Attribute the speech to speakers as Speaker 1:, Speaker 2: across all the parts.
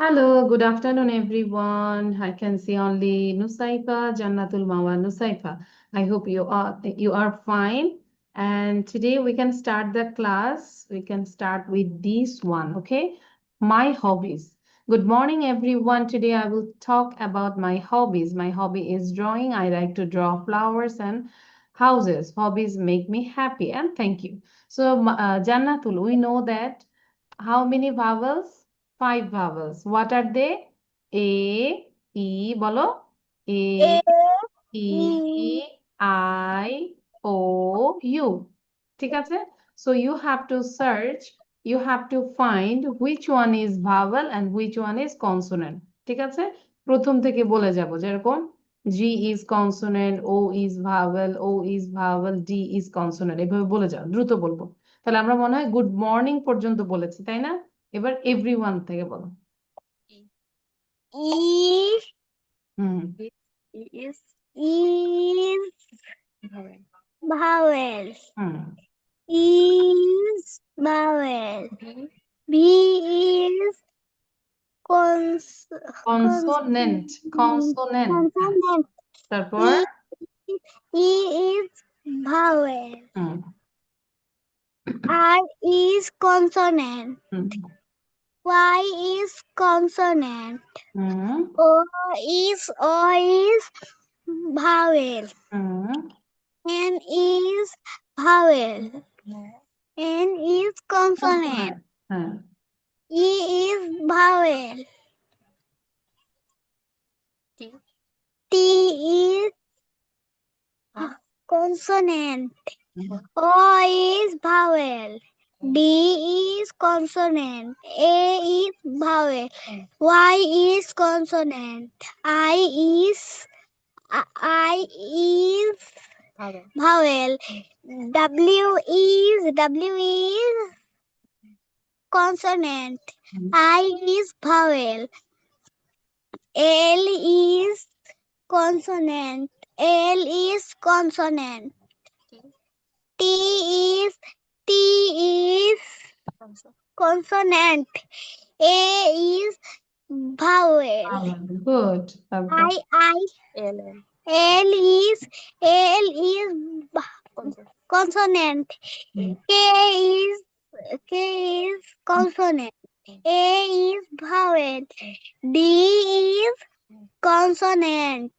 Speaker 1: Hello, good afternoon, everyone. I can see only Nusaifa, Jannatul Mawa, Nusaifa. I hope you are fine. And today we can start the class. We can start with this one, okay? My hobbies. Good morning, everyone. Today I will talk about my hobbies. My hobby is drawing. I like to draw flowers and houses. Hobbies make me happy, and thank you. So, Jannatul, we know that how many vowels? Five vowels. What are they? A, E, bolo. A,
Speaker 2: A,
Speaker 1: E,
Speaker 2: E,
Speaker 1: I, O, U. ঠিক আছে? So you have to search, you have to find which one is vowel and which one is consonant. ঠিক আছে? প্রথম থেকে বলে যাব যেরকম G is consonant, O is vowel, O is vowel, D is consonant. এভাবে বলে যাও, দ্রুত বলবো। তাহলে আমরা মনে হয় গুড মর্নিং পর্যন্ত বলেছি, তাই না? এবার এভরিওয়ান থেকে বলো।
Speaker 2: E
Speaker 1: hmm
Speaker 2: is vowel.
Speaker 1: Hmm
Speaker 2: Is vowel. B is
Speaker 1: consonant, consonant.
Speaker 2: consonant.
Speaker 1: তারপর
Speaker 2: E is vowel.
Speaker 1: Hmm
Speaker 2: R is consonant.
Speaker 1: Hmm
Speaker 2: Y is consonant.
Speaker 1: Hmm
Speaker 2: O is vowel.
Speaker 1: Hmm
Speaker 2: N is vowel. N is consonant.
Speaker 1: Consonant. হ্যাঁ
Speaker 2: E is vowel. T is consonant.
Speaker 1: Hmm,
Speaker 2: O is vowel. D is consonant. A is vowel. Y is consonant. I is vowel. W is consonant.
Speaker 1: Hmm,
Speaker 2: I is vowel. L is consonant. L is consonant. T is consonant. A is vowel.
Speaker 1: Good. তারপর
Speaker 2: L is consonant.
Speaker 1: Hmm,
Speaker 2: K is consonant. A is vowel. D is consonant.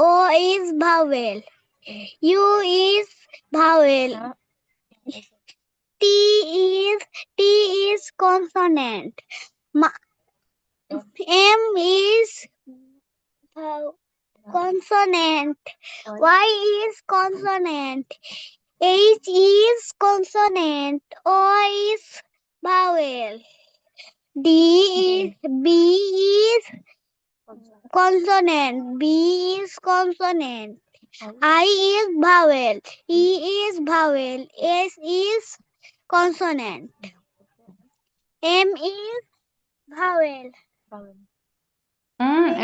Speaker 2: O is vowel. U is vowel. T is consonant. M is consonant. Y is consonant. H is consonant. O is vowel. B is consonant. B is consonant. I is vowel. E is vowel. S is consonant. M is vowel.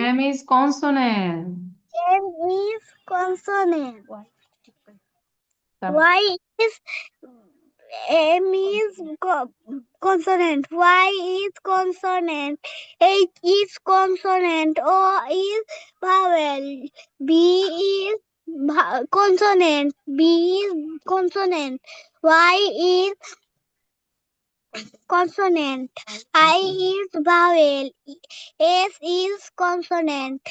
Speaker 1: M is consonant।
Speaker 2: M is consonant.
Speaker 1: তারপর
Speaker 2: Y is M is consonant. Y is consonant. H is consonant. O is vowel. B is consonant. B is consonant. Y is consonant. I is vowel. S is consonant.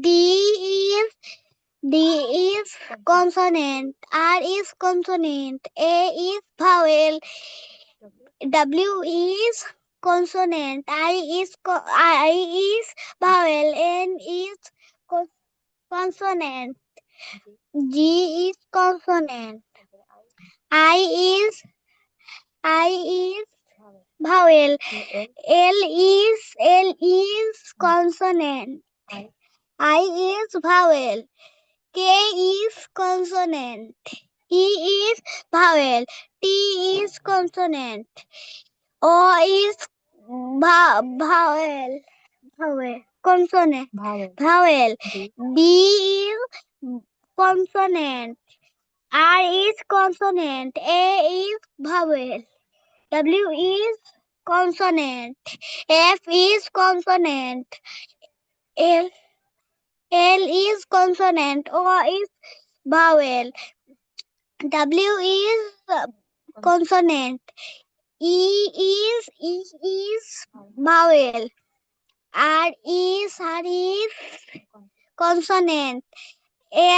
Speaker 2: D is consonant. R is consonant. A is vowel. W is consonant. I is vowel. N is consonant. G is consonant. I is vowel. L is consonant. I is vowel. K is consonant. E is vowel. T is consonant. O is vowel. Consonant. Vowel. D is consonant. R is consonant. A is vowel. W is consonant. F is consonant. L is consonant. O is vowel. W is consonant. E is vowel. R is consonant.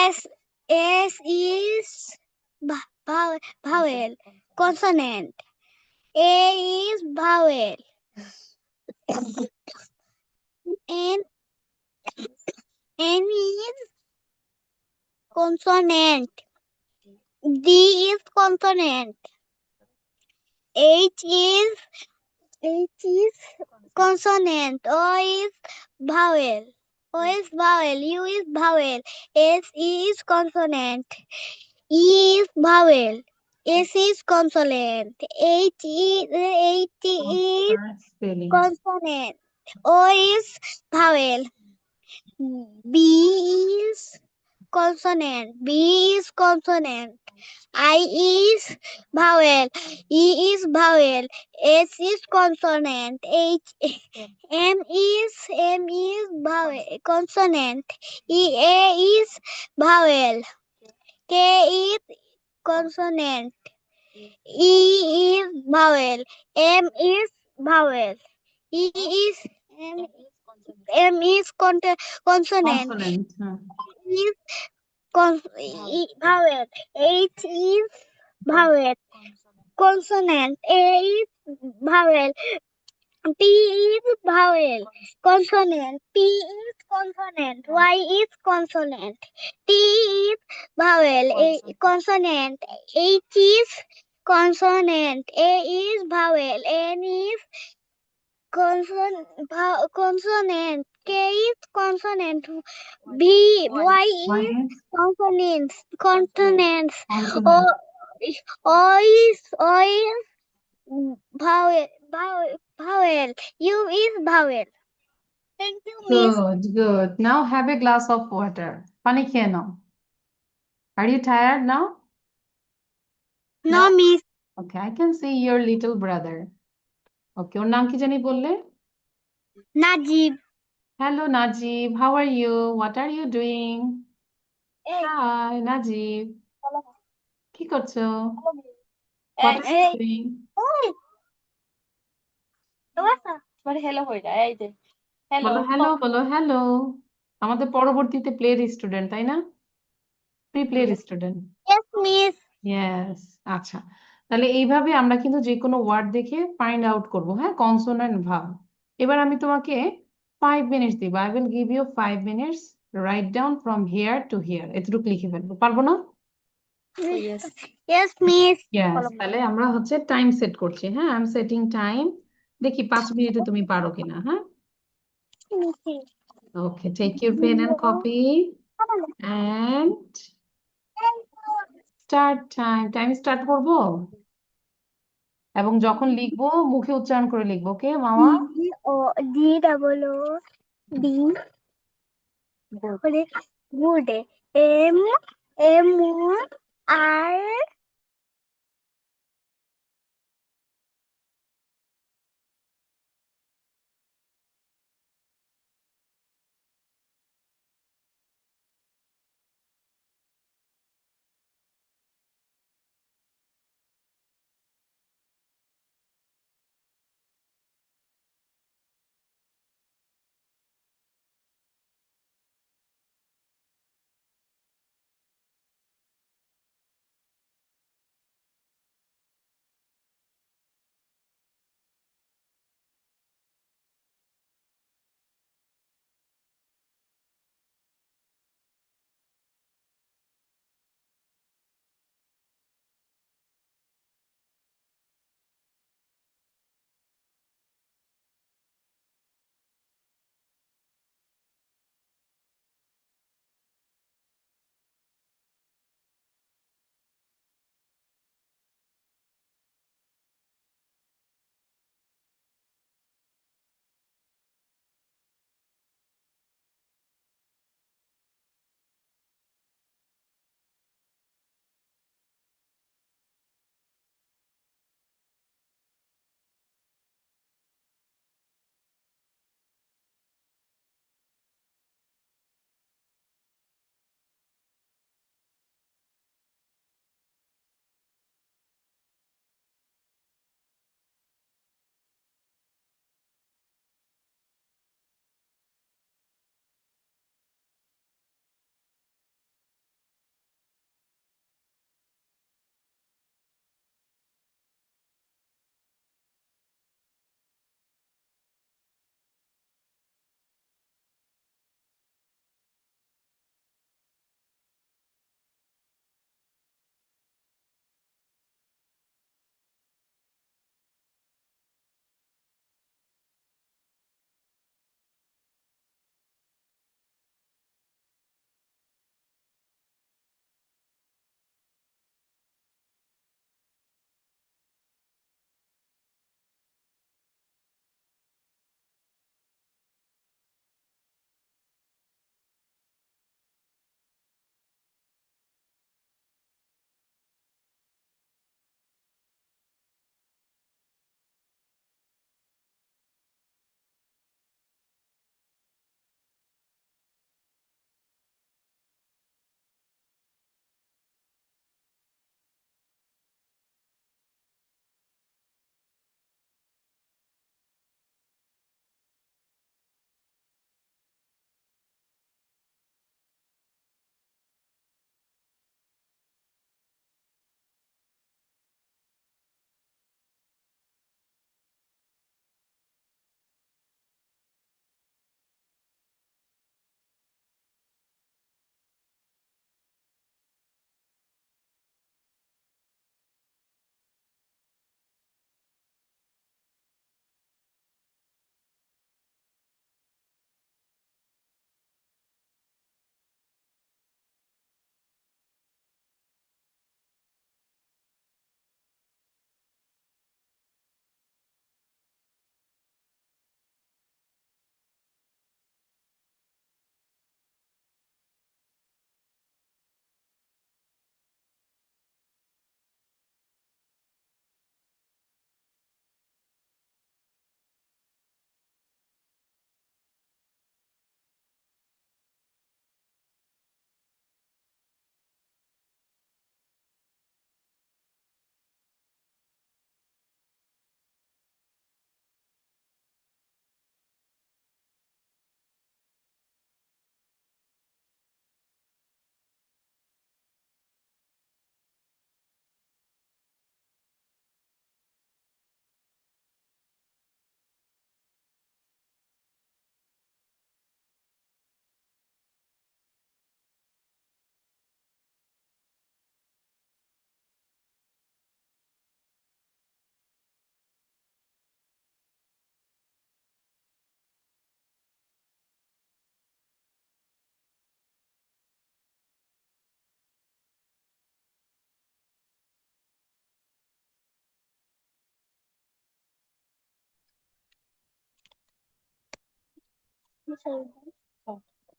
Speaker 2: S is vowel. Consonant. A is vowel. N is consonant. D is consonant. H is consonant. O is vowel. U is vowel. S is consonant. E is vowel. S is consonant. H is
Speaker 1: Spelling.
Speaker 2: consonant. O is vowel. B is consonant. B is consonant. I is vowel. E is vowel. S is consonant. M is vowel. Consonant. A is vowel. K is consonant. E is vowel. M is vowel. M is consonant.
Speaker 1: Consonant.
Speaker 2: Is vowel. H is vowel. Consonant. A is vowel. P is vowel. Consonant. P is consonant. Y is consonant. T is vowel. Consonant. H is consonant. A is vowel. N is consonant. K is consonant. Y is consonants. Consonants.
Speaker 1: Consonant.
Speaker 2: O is vowel. U is vowel. Thank you, Miss.
Speaker 1: Good, good. Now have a glass of water. Pani খেয়ে নাও. Are you tired now?
Speaker 2: No, Miss.
Speaker 1: Okay, I can see your little brother. Okay, ওর নাম কি জানি বললে?
Speaker 2: Najib.
Speaker 1: Hello, Najib. How are you? What are you doing? Hi, Najib. কি করছো? What are you doing?
Speaker 2: hello হয়ে যায় এই যে
Speaker 1: বলো হ্যালো, বলো হ্যালো। আমাদের পরবর্তীতে প্লের স্টুডেন্ট, তাই না? প্রি প্লের স্টুডেন্ট।
Speaker 2: Yes, Miss.
Speaker 1: ইয়েস, আচ্ছা। তাহলে এইভাবে আমরা কিন্তু যে কোনো ওয়ার্ড দেখে ফাইন্ড আউট করব, হ্যাঁ, কনসোনেন্ট ভাব। এবার আমি তোমাকে 5 মিনিটস দিব। I will give you 5 minutes, right down from here to here, এতটুকু লিখে ফেলবো, পারবো না?
Speaker 2: Yes, Miss.
Speaker 1: ইয়েস, তাহলে আমরা হচ্ছে টাইম সেট করছি। হ্যাঁ, আই এম সেটিং টাইম। দেখি 5 মিনিটে তুমি পারো কিনা। হ্যাঁ, okay, take your pen and copy and start time. Time start করবো এবং যখন লিখবো মুখে উচ্চারণ করে লিখবো। ওকে মামা?
Speaker 2: D good. M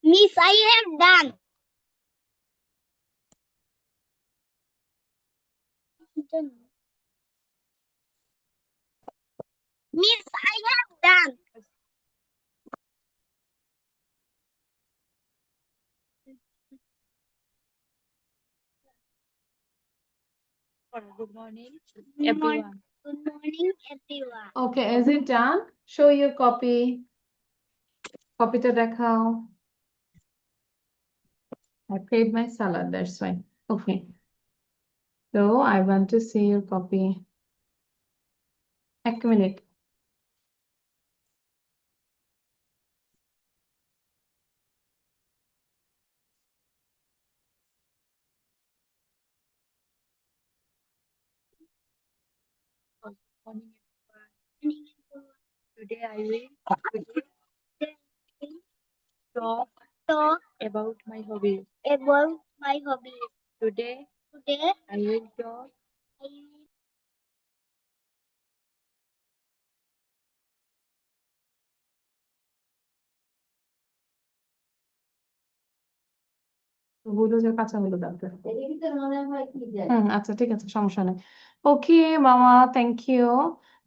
Speaker 2: Miss, I have done. Miss, I have done.
Speaker 3: Good morning,
Speaker 2: Good morning,
Speaker 3: everyone.
Speaker 2: good morning, everyone.
Speaker 1: Okay, is it done? Show your copy. Copyটা দেখাও. I paid my salad, that's why. Okay. So I want to see your copy. এক minute.
Speaker 3: Good morning, everyone. Today I will talk
Speaker 2: Talk
Speaker 3: about my hobby.
Speaker 2: about my hobbies.
Speaker 3: Today
Speaker 2: Today,
Speaker 3: I will talk
Speaker 2: I will
Speaker 1: হলুদ আর কাঁচা হলুদ দরকার আচ্ছা ঠিক আছে সমস্যা নেই ওকে মামা thank you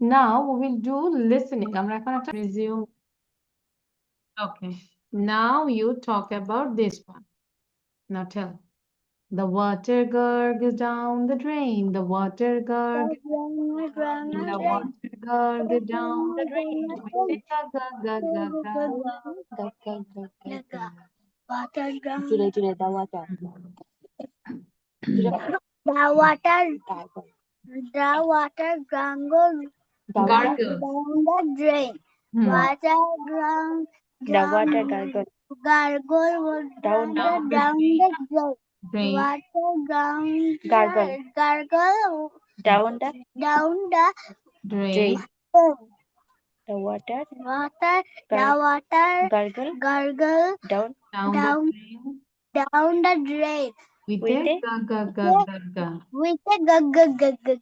Speaker 1: now we will do listening আমরা এখন একটা resume okay now you talk about this one now tell the water gurgles down the drain the water gurgles the water gurgles down the drain with a ga ga ga ga ga
Speaker 2: water drum.
Speaker 3: today the water.
Speaker 2: The water, the water gurgle
Speaker 1: gargle
Speaker 2: down the drain.
Speaker 1: Hmm.
Speaker 2: Water drum,
Speaker 3: The water gargle
Speaker 2: gargle
Speaker 3: down
Speaker 2: down the drain.
Speaker 1: Drain.
Speaker 2: Water drum,
Speaker 3: Gargle.
Speaker 2: gargle
Speaker 3: down the
Speaker 2: down the
Speaker 1: Drain.
Speaker 3: drain.
Speaker 2: drain.
Speaker 3: The water
Speaker 2: Water, the
Speaker 3: Gar-
Speaker 2: water
Speaker 3: gargle
Speaker 2: gurgle
Speaker 3: down
Speaker 1: Down the
Speaker 2: Down.
Speaker 1: drain
Speaker 2: down the drain
Speaker 1: with
Speaker 3: With
Speaker 1: a
Speaker 3: a
Speaker 1: ga ga ga ga ga.
Speaker 2: with a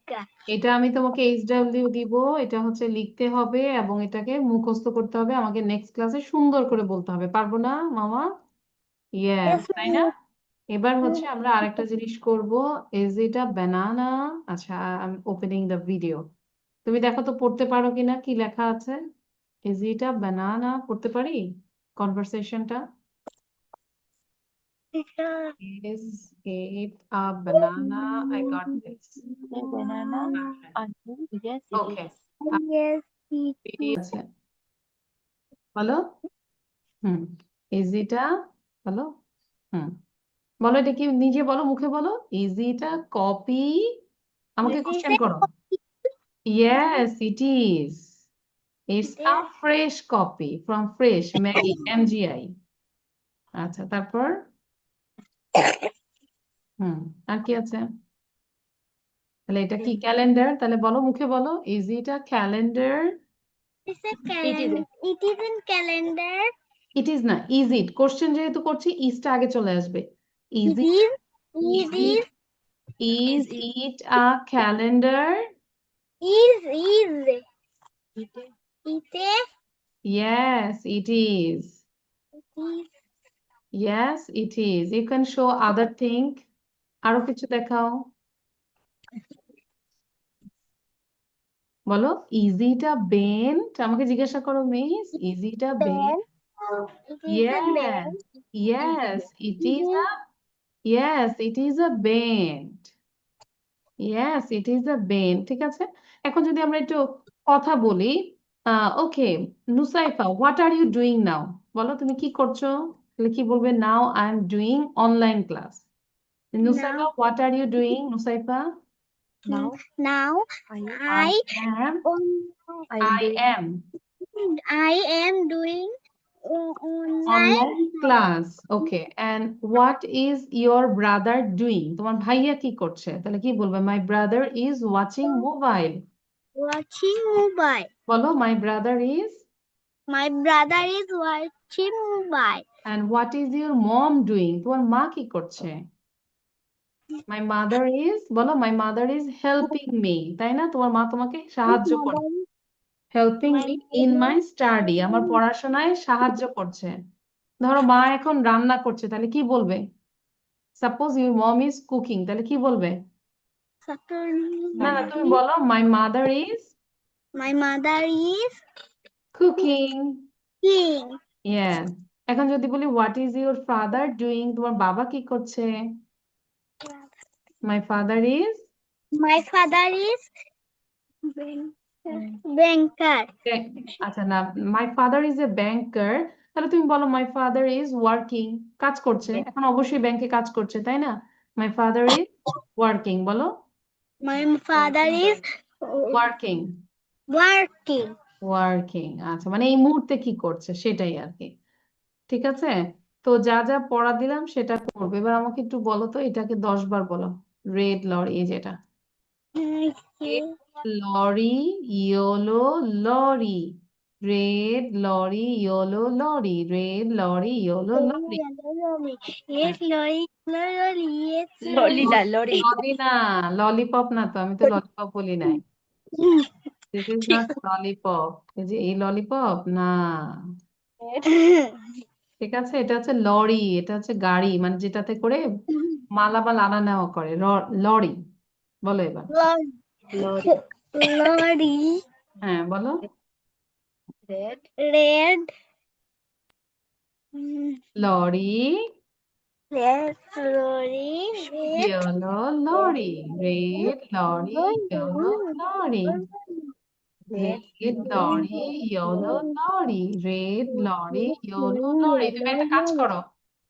Speaker 2: ga.
Speaker 1: এটা আমি তোমাকে HW দিব এটা হচ্ছে লিখতে হবে এবং এটাকে মুখস্থ করতে হবে আমাকে নেক্সট ক্লাসে সুন্দর করে বলতে হবে পারবো না মামা ইয়েস
Speaker 2: Yes,
Speaker 1: তাই না এবার হচ্ছে আমরা আরেকটা জিনিস করব ইজ ইট আ ব্যানানা আচ্ছা I am opening the video তুমি দেখো তো পড়তে পারো কিনা কি লেখা আছে ইজ ইট আ ব্যানানা পড়তে পারি কনভারসেশনটা is it a banana I got this
Speaker 3: a banana. Yes, it
Speaker 1: okay
Speaker 3: is.
Speaker 2: yes,
Speaker 1: আছে বলো হুম ইজ ইট আ বলো হুম বলো এটা কি নিজে বলো মুখে বলো ইজ ইট আ কপি আমাকে
Speaker 2: Is it
Speaker 1: কোশ্চেন
Speaker 2: a
Speaker 1: করো yes it is it's a
Speaker 2: Yes.
Speaker 1: Fresh copy from fresh MGI আচ্ছা তারপর হুম আর কি আছে তাহলে এটা কি ক্যালেন্ডার তাহলে বলো মুখে বলো is it a calendar
Speaker 2: It's a calendar. It is in calendar.
Speaker 1: It is না ইজ ইট কোশ্চেন যেহেতু করছি ইজটা আগে চলে আসবে is
Speaker 2: It
Speaker 1: it
Speaker 2: is. It is.
Speaker 1: Is it a calendar?
Speaker 2: Is.
Speaker 3: It is.
Speaker 2: It is.
Speaker 1: Yes, it is. Yes, it is. You can show other thing. আরো কিছু দেখাও বলো is it a bent আমাকে জিজ্ঞাসা করো miss is it a bent yes yes it is a yes it is a bent yes it is a bent ঠিক আছে এখন যদি আমরা একটু কথা বলি okay Nusaifa what are you doing now বলো তুমি কি করছো তাহলে কি বলবে now I am doing online class Nusaifa what are you doing Nusaifa
Speaker 2: Now
Speaker 1: I am
Speaker 2: I am doing
Speaker 1: online class okay and what is your brother doing তোমার ভাইয়া কি করছে তাহলে কি বলবে my brother is watching mobile
Speaker 2: watching mobile.
Speaker 1: বলো my brother is
Speaker 2: My brother is watching mobile.
Speaker 1: and what is your mom doing তোমার মা কি করছে my mother is বলো my mother is helping me তাই না তোমার মা তোমাকে সাহায্য করে helping me in my study, আমার পড়াশোনায় সাহায্য করছে। ধরো মা এখন রান্না করছে, তাহলে কি বলবে? Suppose your mom is cooking, তাহলে কি বলবে? না না, তুমি বলো my mother is
Speaker 2: My mother is
Speaker 1: cooking.
Speaker 2: cooking.
Speaker 1: Yes. এখন যদি বলি what is your father doing, তোমার বাবা কি করছে? My father is
Speaker 2: My father is banker.
Speaker 1: আচ্ছা না, মাই ফাদার ইজ এ ব্যাংকার, তাহলে তুমি বলো মাই ফাদার ইজ ওয়ার্কিং, কাজ করছে, এখন অবশ্যই ব্যাংকে কাজ করছে, তাই না? মাই ফাদার ইজ ওয়ার্কিং, বলো
Speaker 2: My father is
Speaker 1: working.
Speaker 2: working.
Speaker 1: Working, আচ্ছা, মানে এই মুহূর্তে কি করছে সেটাই আর কি। ঠিক আছে, তো যা যা পড়া দিলাম সেটা করবে। এবার আমাকে একটু বলো তো, এটাকে 10 বার বলো। রেড লরি, এই যেটা lorry, yellow lorry, red lorry, yellow lorry, red lorry, yellow lorry.
Speaker 2: Yes, lorry, lorry, yes,
Speaker 3: ললি না লরি
Speaker 1: লরি না, ললিপপ না, তো আমি তো ললিপপ বলি নাই। দিস ইজ নট ললিপপ, এই যে এই ললিপপ না। ঠিক আছে, এটা হচ্ছে লরি, এটা হচ্ছে গাড়ি, মানে যেটাতে করে মালামাল আনা নেওয়া করে, লরি। বলো এবার।
Speaker 3: লরি
Speaker 2: lorry,
Speaker 1: হ্যাঁ বলো।
Speaker 3: Red
Speaker 2: red,
Speaker 1: lorry,
Speaker 2: red, lorry, red,
Speaker 1: yellow lorry, red lorry, yellow lorry, red lorry, yellow lorry, red lorry, yellow lorry. তুমি একটা কাজ করো,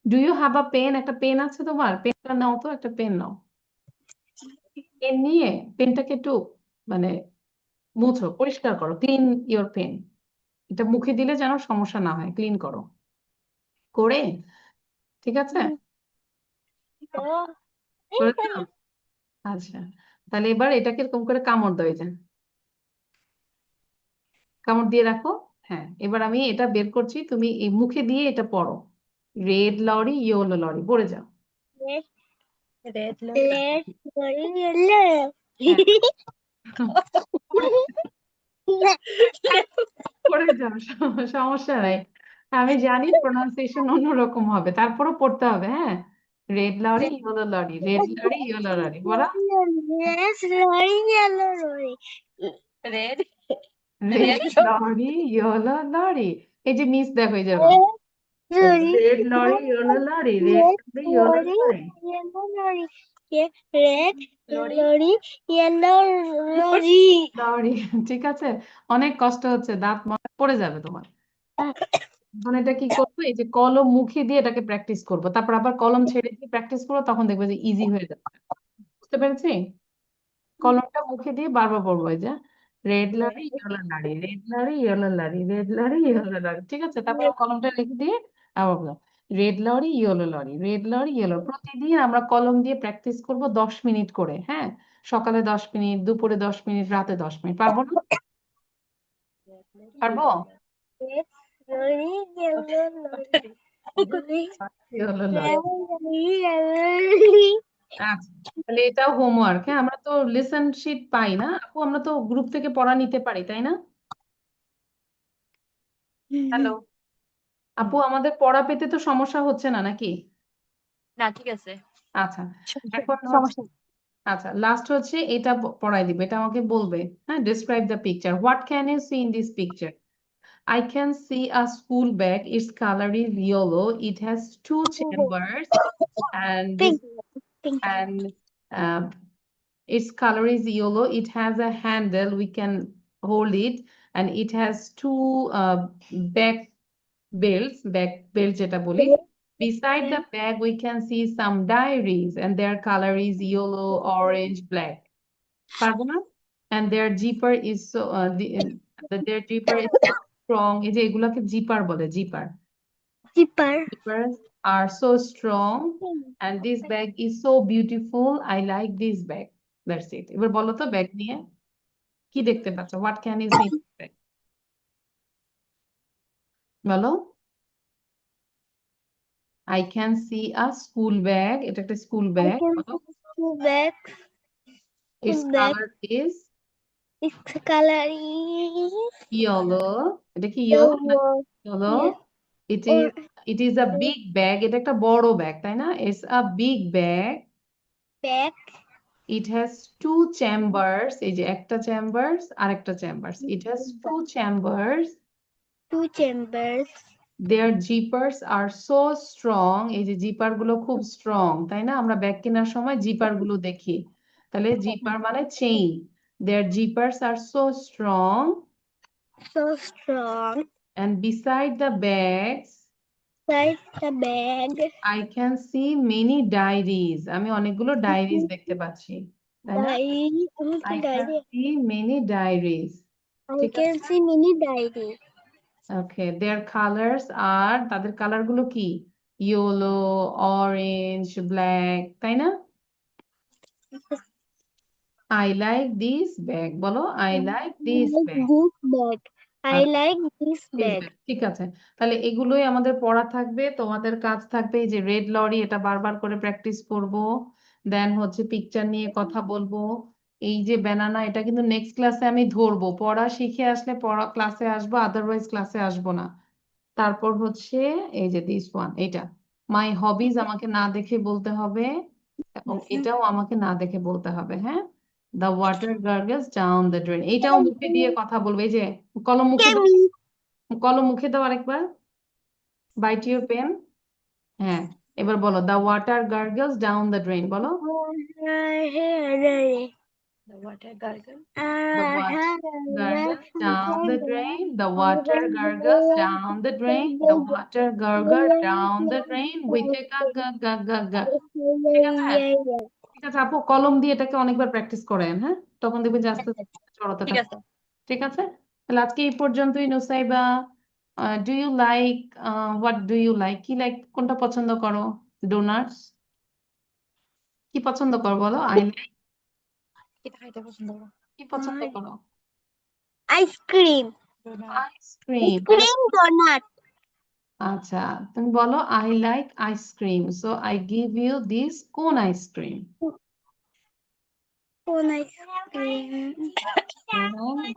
Speaker 1: do you have a pen? একটা পেন আছে তোমার? পেনটা নাও তো, একটা পেন নাও। পেন নিয়ে পেনটাকে একটু মানে মুছো, পরিষ্কার করো, ক্লিন ইওর পেন। এটা মুখে দিলে যেন সমস্যা না হয়, ক্লিন করো করে। ঠিক আছে, করেছো? আচ্ছা, তাহলে এবার এটাকে এরকম করে কামড় দাও, এই যে কামড় দিয়ে রাখো। হ্যাঁ, এবার আমি এটা বের করছি, তুমি এই মুখে দিয়ে এটা পড়ো। রেড লরি, ইয়েলো লরি, পড়ে যাও।
Speaker 2: red,
Speaker 3: red lorry
Speaker 2: red, lorry, yellow.
Speaker 1: হ্যাঁ, পড়ে যাও, সমস্যা নাই। আমি জানি প্রোনাউন্সিয়েশন অন্যরকম হবে, তারপরও পড়তে হবে। হ্যাঁ, red lorry, yellow lorry, red lorry, yellow lorry, বলো।
Speaker 2: Yes, lorry, yellow, lorry.
Speaker 3: Red
Speaker 1: red lorry, yellow lorry. এই যে মিস দেখো, এই যেরকম
Speaker 2: Lorry,
Speaker 1: red lorry, yellow lorry, red
Speaker 2: red,
Speaker 1: lorry, yellow
Speaker 2: lorry,
Speaker 1: lorry.
Speaker 2: yellow, lorry. Yeah, red,
Speaker 3: lorry
Speaker 2: lorry, yellow, lorry.
Speaker 1: Lorry, ঠিক আছে। অনেক কষ্ট হচ্ছে, দাঁত মনে পড়ে যাবে তোমার। এখন এটা কি করবো, এই যে কলম মুখে দিয়ে এটাকে প্র্যাকটিস করবো, তারপর আবার কলম ছেড়ে দিয়ে প্র্যাকটিস করবো, তখন দেখবে যে ইজি হয়ে যাবে। বুঝতে পেরেছি? কলমটা মুখে দিয়ে বারবার পড়বো, এই যে red lorry, yellow lorry, red lorry, yellow lorry, red lorry, yellow lorry. ঠিক আছে, তারপর কলমটা রেখে দিয়ে আবার বলবো red lorry, yellow lorry, red lorry, yellow. প্রতিদিন আমরা কলম দিয়ে প্র্যাকটিস করবো 10 মিনিট করে। হ্যাঁ, সকালে 10 মিনিট, দুপুরে 10 মিনিট, রাতে 10 মিনিট। পারবো না? পারবো।
Speaker 2: Red, lorry, yellow, lorry.
Speaker 1: Yellow lorry.
Speaker 2: Red, lorry, yellow, lorry.
Speaker 1: আচ্ছা, তাহলে এটাও হোমওয়ার্ক। হ্যাঁ, আমরা তো লেসন শিট পাই না আপু, আমরা তো গ্রুপ থেকে পড়া নিতে পারি, তাই না? হ্যালো আপু, আমাদের পড়া পেতে তো সমস্যা হচ্ছে না নাকি?
Speaker 3: না ঠিক আছে
Speaker 1: আচ্ছা, এখন হচ্ছে,
Speaker 3: সমস্যা
Speaker 1: আচ্ছা লাস্ট হচ্ছে এটা পড়াই দিবে, এটা আমাকে বলবে। হ্যাঁ, describe the picture, what can you see in this picture? I can see a school bag. Its color is yellow. It has two chambers, and this
Speaker 2: Pink, pink.
Speaker 1: and uh, its color is yellow. It has a handle. We can hold it, and it has two back belts যেটা বলি। Beside the bag, we can see some diaries, and their color is yellow, orange, black. পারবো না? And their zipper is so their zipper is so strong. এই যে এগুলাকে zipper বলে, zipper.
Speaker 2: Zipper.
Speaker 1: Zippers are so strong, and this bag is so beautiful. I like this bag. That's it. এবার বলো তো bag নিয়ে কি দেখতে পাচ্ছ? What can you see in this bag? বলো। I can see a school bag. এটা একটা স্কুল
Speaker 2: I
Speaker 1: ব্যাগ।
Speaker 2: can
Speaker 1: বলো।
Speaker 2: see two bags.
Speaker 1: Its
Speaker 2: School bag.
Speaker 1: color is
Speaker 2: Its color is
Speaker 1: yellow. এটা কি ইয়েলো না
Speaker 2: yellow.
Speaker 1: Yellow?
Speaker 2: Yes.
Speaker 1: It
Speaker 2: Or
Speaker 1: is it is a big bag. এটা একটা বড় bag, তাই না? It's a big bag.
Speaker 2: back.
Speaker 1: It has two chambers. এই যে একটা চেম্বার্স আর একটা chambers. It has two chambers.
Speaker 2: Two chambers.
Speaker 1: There zippers are so strong. এই যে জিপার গুলো খুব স্ট্রং, তাই না? আমরা ব্যাগ কেনার সময় জিপার গুলো দেখি। তাহলে জিপার মানে chain. There zippers are so strong
Speaker 2: So strong.
Speaker 1: and beside the bags
Speaker 2: Inside the bag.
Speaker 1: I can see many diaries. আমি অনেকগুলো ডায়েরিজ দেখতে পাচ্ছি, তাই না?
Speaker 2: Diary.
Speaker 1: I can
Speaker 2: Diary.
Speaker 1: see many diaries.
Speaker 2: I
Speaker 1: ঠিক
Speaker 2: can
Speaker 1: আছে?
Speaker 2: see many diaries.
Speaker 1: Okay, their colors are, তাদের colour গুলো কি? ইয়েলো, অরেঞ্জ, ব্ল্যাক, তাই না? I like this bag. বলো, I like this bag.
Speaker 2: This bag. I
Speaker 1: আচ্ছা,
Speaker 2: like this
Speaker 1: this
Speaker 2: bag.
Speaker 1: bag. ঠিক আছে, তাহলে এগুলোই আমাদের পড়া থাকবে। তোমাদের কাজ থাকবে এই যে রেড লরি, এটা বারবার করে প্র্যাকটিস করব। দেন হচ্ছে পিকচার নিয়ে কথা বলবো। এই যে ব্যানানা, এটা কিন্তু নেক্সট ক্লাসে আমি ধরবো। পড়া শিখে আসলে পড়া ক্লাসে আসবো, আদারওয়াইজ ক্লাসে আসবো না। তারপর হচ্ছে এই যে দিস ওয়ান, এটা মাই হবিজ আমাকে না দেখে বলতে হবে, এবং এটাও আমাকে না দেখে বলতে হবে। হ্যাঁ, the water gargles down the drain, এইটাও মুখে দিয়ে কথা বলবে। এই যে কলম মুখে দাও,
Speaker 2: Cammy.
Speaker 1: কলম মুখে দাও আরেকবার। Bite your pen. হ্যাঁ, এবার বলো the water gargles down the drain. বলো
Speaker 3: The water gargle.
Speaker 1: the water gurgles down the drain, the water gurgles down the drain, the water gurgle down the drain with a ga ga ga ga ga. ঠিক আছে? ঠিক আছে আপু, কলম দিয়ে এটাকে অনেকবার প্র্যাকটিস করেন। হ্যাঁ, তখন দেখবেন যে আস্তে আস্তে জড়তাটা
Speaker 3: ঠিক আছে।
Speaker 1: কমে। ঠিক আছে, তাহলে আজকে এই পর্যন্তই। Nusaiba, do you like, what do you like, কি লাইক, কোনটা পছন্দ করো? ডোনাটস? কি পছন্দ করো বলো? আই লাইক,
Speaker 3: এটা খাইতে পছন্দ করো।
Speaker 1: কি পছন্দ করো?
Speaker 2: Ice cream.
Speaker 1: Ice cream.
Speaker 2: Ice cream donut.
Speaker 1: আচ্ছা, তুমি বলো I like ice cream, so I give you this cone ice cream.
Speaker 2: Cone ice cream.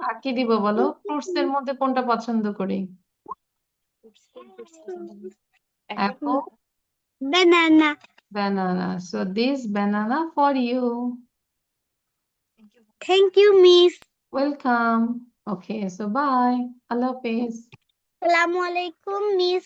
Speaker 1: আর কি দিব বলো? ফ্রুটস এর মধ্যে কোনটা পছন্দ করি? Apple,
Speaker 2: Banana.
Speaker 1: banana. So this banana for you.
Speaker 2: Thank you, Miss.
Speaker 1: Welcome. Okay, so bye. Allah Hafiz.
Speaker 2: Assalamualaikum, Miss.